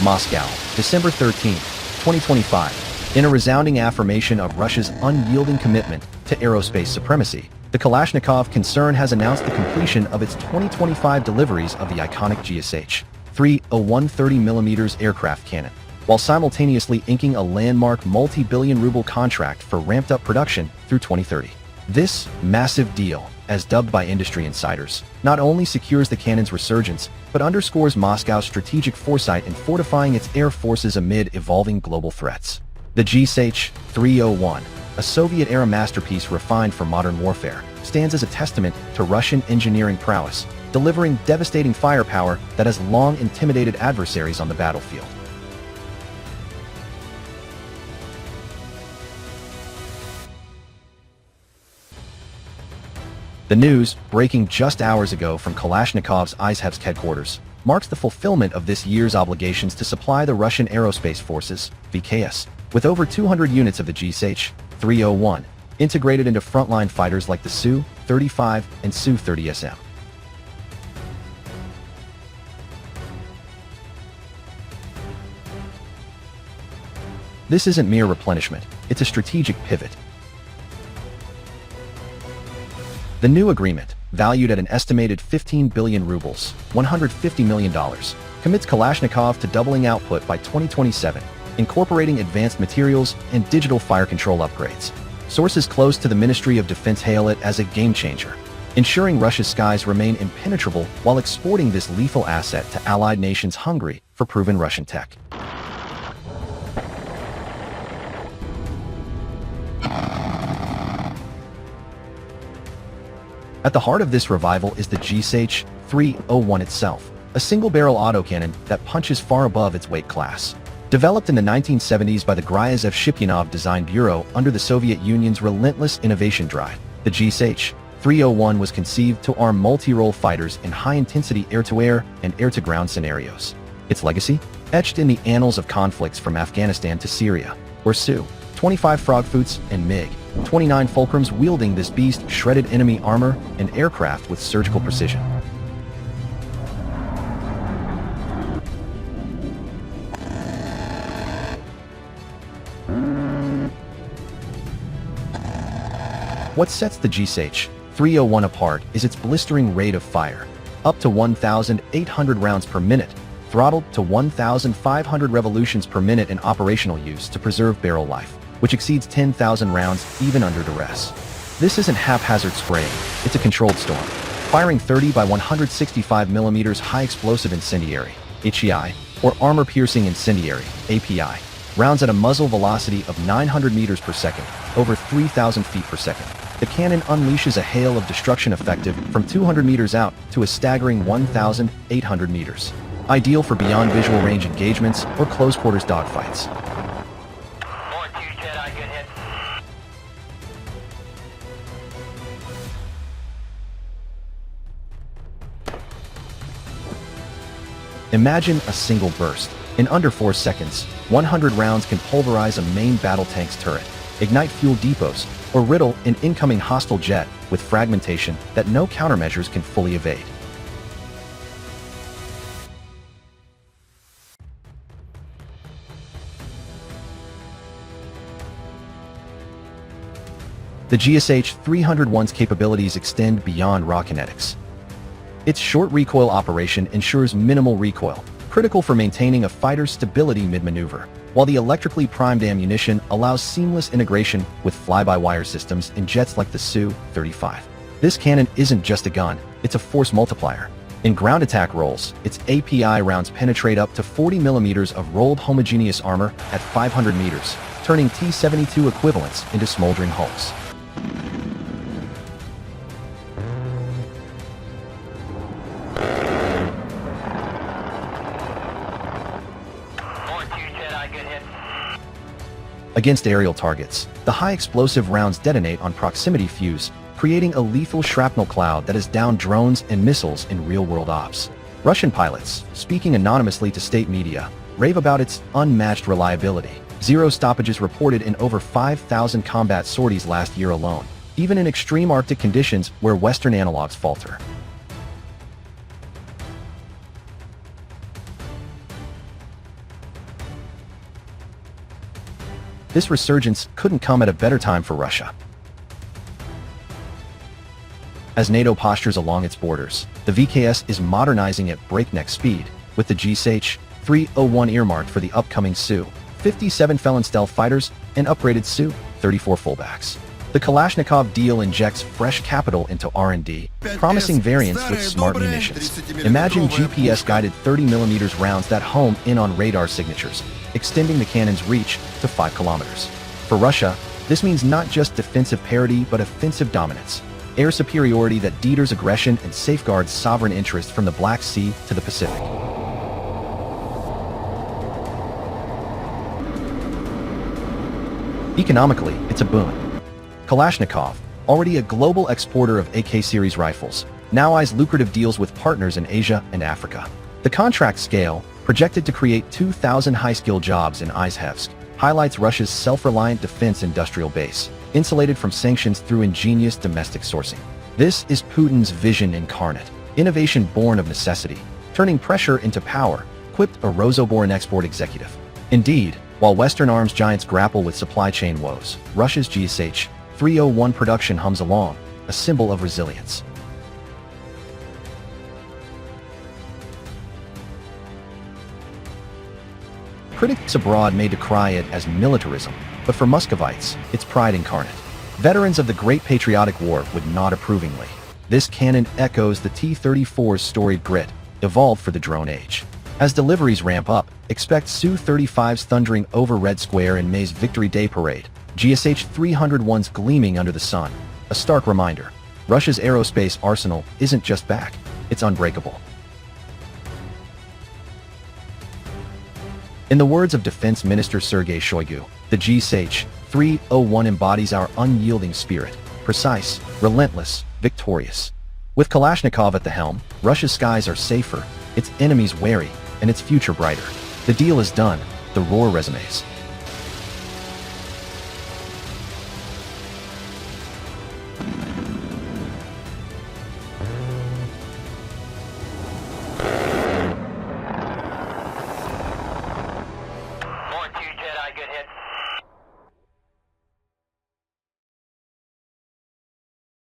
Moscow, December 13, 2025. In a resounding affirmation of Russia's unyielding commitment to aerospace supremacy, the Kalashnikov concern has announced the completion of its 2025 deliveries of the iconic GSH-3 a 130mm aircraft cannon, while simultaneously inking a landmark multi-billion-ruble contract for ramped-up production through 2030. This massive deal, as dubbed by industry insiders, not only secures the cannon's resurgence, but underscores Moscow's strategic foresight in fortifying its air forces amid evolving global threats. The GSH-301, a Soviet-era masterpiece refined for modern warfare, stands as a testament to Russian engineering prowess, delivering devastating firepower that has long intimidated adversaries on the battlefield. The news, breaking just hours ago from Kalashnikov's Izhevsk headquarters, marks the fulfillment of this year's obligations to supply the Russian Aerospace Forces, VKS, with over 200 units of the GSH-301, integrated into frontline fighters like the Su-35 and Su-30SM. This isn't mere replenishment, it's a strategic pivot. The new agreement, valued at an estimated 15 billion rubles, $150 million, commits Kalashnikov to doubling output by 2027, incorporating advanced materials and digital fire control upgrades. Sources close to the Ministry of Defense hail it as a game-changer, ensuring Russia's skies remain impenetrable while exporting this lethal asset to allied nations hungry for proven Russian tech. At the heart of this revival is the GSH-301 itself, a single-barrel autocannon that punches far above its weight class. Developed in the 1970s by the Gryazev Shipyanov Design Bureau under the Soviet Union's relentless innovation drive, the GSH-301 was conceived to arm multi-role fighters in high-intensity air-to-air and air-to-ground scenarios. Its legacy? Etched in the annals of conflicts from Afghanistan to Syria, where Su-25 Frogfoots and MiG-29 Fulcrums wielding this beast shredded enemy armor and aircraft with surgical precision. What sets the GSH-301 apart is its blistering rate of fire, up to 1,800 rounds per minute, throttled to 1,500 revolutions per minute in operational use to preserve barrel life, which exceeds 10,000 rounds even under duress. This isn't haphazard spraying, it's a controlled storm, firing 30 by 165 mm high explosive incendiary, HEI, or armor-piercing incendiary, API, rounds at a muzzle velocity of 900 meters per second, over 3,000 feet per second. The cannon unleashes a hail of destruction effective from 200 meters out to a staggering 1,800 meters. Ideal for beyond visual range engagements or close quarters dogfights. Imagine a single burst. In under 4 seconds, 100 rounds can pulverize a main battle tank's turret, ignite fuel depots, or riddle an incoming hostile jet with fragmentation that no countermeasures can fully evade. The GSH-301's capabilities extend beyond raw kinetics. Its short recoil operation ensures minimal recoil, critical for maintaining a fighter's stability mid-maneuver, while the electrically primed ammunition allows seamless integration with fly-by-wire systems in jets like the Su-35. This cannon isn't just a gun, it's a force multiplier. In ground attack roles, its API rounds penetrate up to 40 millimeters of rolled homogeneous armor at 500 meters, turning T-72 equivalents into smoldering hulks. Against aerial targets, the high explosive rounds detonate on proximity fuse, creating a lethal shrapnel cloud that has downed drones and missiles in real-world ops. Russian pilots, speaking anonymously to state media, rave about its unmatched reliability. 0 stoppages reported in over 5,000 combat sorties last year alone, even in extreme Arctic conditions where Western analogs falter. This resurgence couldn't come at a better time for Russia. As NATO postures along its borders, the VKS is modernizing at breakneck speed, with the GSH-301 earmarked for the upcoming Su-57 Felon stealth fighters and upgraded Su-34 fullbacks. The Kalashnikov deal injects fresh capital into R&D, promising variants with smart munitions. Imagine GPS-guided 30mm rounds that home in on radar signatures, extending the cannon's reach to 5 kilometers. For Russia, this means not just defensive parity but offensive dominance. Air superiority that deters aggression and safeguards sovereign interest from the Black Sea to the Pacific. Economically, it's a boon. Kalashnikov, already a global exporter of AK-series rifles, now eyes lucrative deals with partners in Asia and Africa. The contract scale, projected to create 2,000 high-skilled jobs in Izhevsk, highlights Russia's self-reliant defense industrial base, insulated from sanctions through ingenious domestic sourcing. This is Putin's vision incarnate, innovation born of necessity, turning pressure into power, quipped a Rosoboron export executive. Indeed, while Western arms giants grapple with supply chain woes, Russia's GSH-301 production hums along, a symbol of resilience. Critics abroad may decry it as militarism, but for Muscovites, it's pride incarnate. Veterans of the Great Patriotic War would nod approvingly. This cannon echoes the T-34's storied grit, evolved for the drone age. As deliveries ramp up, expect Su-35s thundering over Red Square in May's Victory Day parade, GSH-301s gleaming under the sun. A stark reminder, Russia's aerospace arsenal isn't just back, it's unbreakable. In the words of Defense Minister Sergei Shoigu, the GSH-301 embodies our unyielding spirit, precise, relentless, victorious. With Kalashnikov at the helm, Russia's skies are safer, its enemies wary, and its future brighter. The deal is done, the roar resonates.